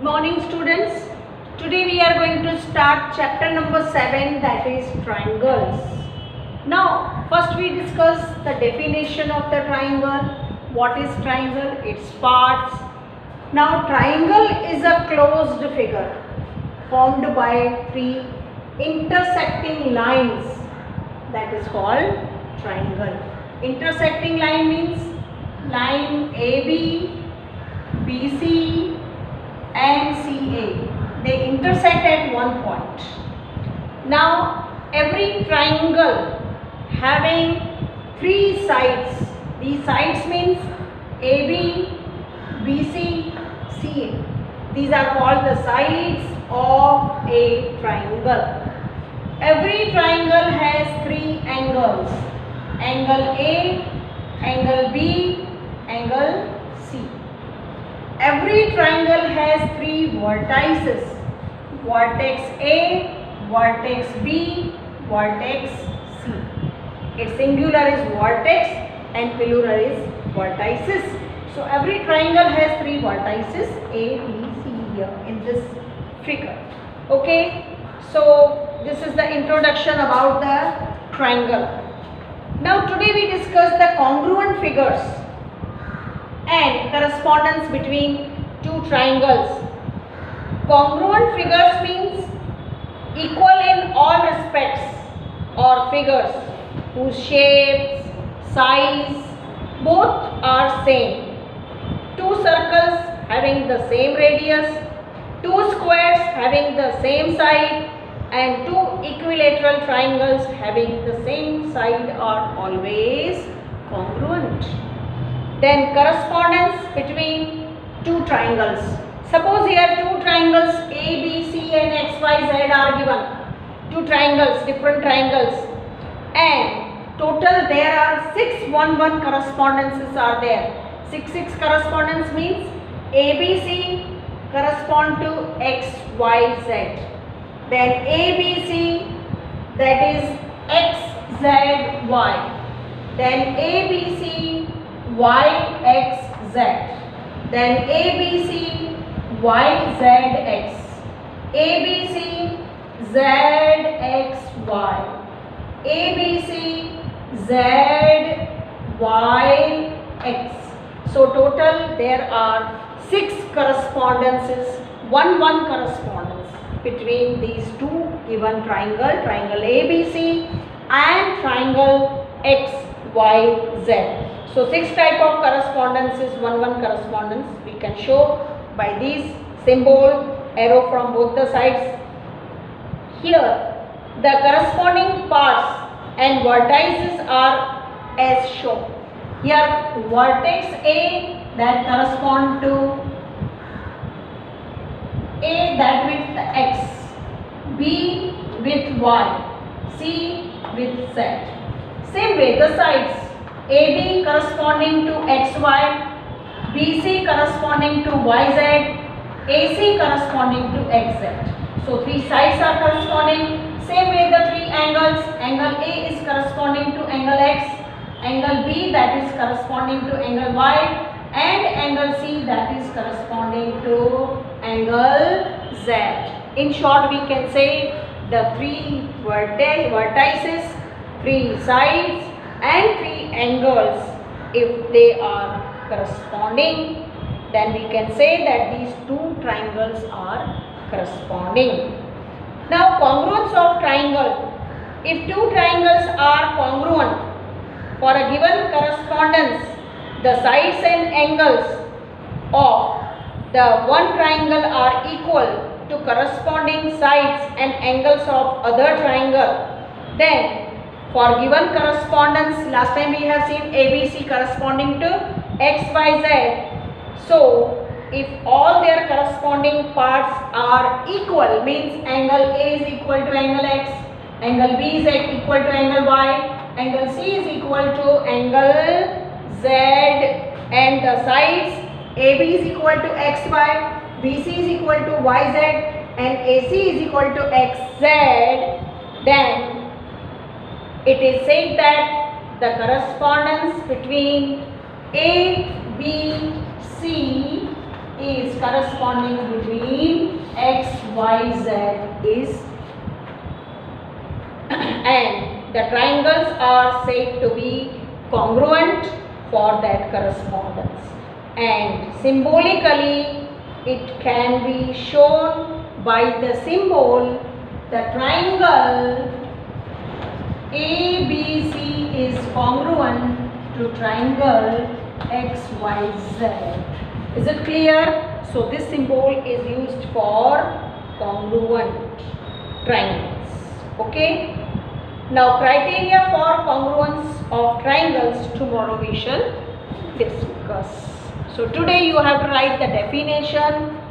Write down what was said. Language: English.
morning students. Today we are going to start chapter number 7, that is triangles. Now first we discuss the definition of the triangle. What is triangle? Its parts. Now triangle is a closed figure formed by three intersecting lines, that is called triangle. Intersecting line means line AB, BC and CA. They intersect at one point. Now every triangle having three sides. These sides means AB, BC, CA. These are called the sides of a triangle. Every triangle has three angles. Angle A, angle B, angle C. Every triangle has three vertices. Vertex A, vertex B, vertex C. Its singular is vertex and plural is vertices. So every triangle has three vertices A, B, C here in this figure. Okay. So this is the introduction about the triangle. Now today we discuss the congruent figures and correspondence between two triangles. Congruent figures means equal in all respects, or figures whose shapes, size, both are same. Two circles having the same radius, two squares having the same side, and two equilateral triangles having the same side are always congruent. Then correspondence between two triangles. Suppose here two triangles A, B, C and X, Y, Z are given. Two triangles, different triangles, and total there are 6 1 correspondences are there. 6 correspondence means A, B, C correspond to X, Y, Z. Then A, B, C, that is X, Z, Y. Then A, B, C, Y, X, Z. Then A, B, C, Y, Z, X. A, B, C, Z, X, Y. A, B, C, Z, Y, X. So total there are 6 correspondences, 1 correspondence between these two given triangle, triangle ABC and triangle XYZ. So 6 type of correspondences, 1 correspondence we can show by these symbol, arrow from both the sides. Here the corresponding parts and vertices are as shown. Here vertex A that correspond to A that with X, B with Y, C with Z. Same way the sides AB corresponding to XY, BC corresponding to YZ, AC corresponding to XZ. So 3 sides are corresponding. Same way the 3 angles. Angle A is corresponding to angle X, angle B that is corresponding to angle Y, and angle C that is corresponding to angle Z. In short, we can say the 3 vertices, 3 sides and 3 angles, if they are corresponding, then we can say that these 2 triangles are corresponding. Now congruence of triangle. If 2 triangles are congruent for a given correspondence, the sides and angles of the one triangle are equal to corresponding sides and angles of other triangle, then for given correspondence, last time we have seen ABC corresponding to XYZ. So if all their corresponding parts are equal, means angle A is equal to angle X, angle B is equal to angle Y, angle C is equal to angle Z, and the sides AB is equal to XY, BC is equal to YZ and AC is equal to XZ, then it is said that the correspondence between A, B, C is corresponding between Y, Z is and the triangles are said to be congruent for that correspondence, and symbolically it can be shown by the symbol. The triangle ABC is congruent to triangle XYZ. Is it clear? So this symbol is used for congruent triangles. Okay. Now criteria for congruence of triangles, tomorrow we shall discuss. So today you have to write the definition,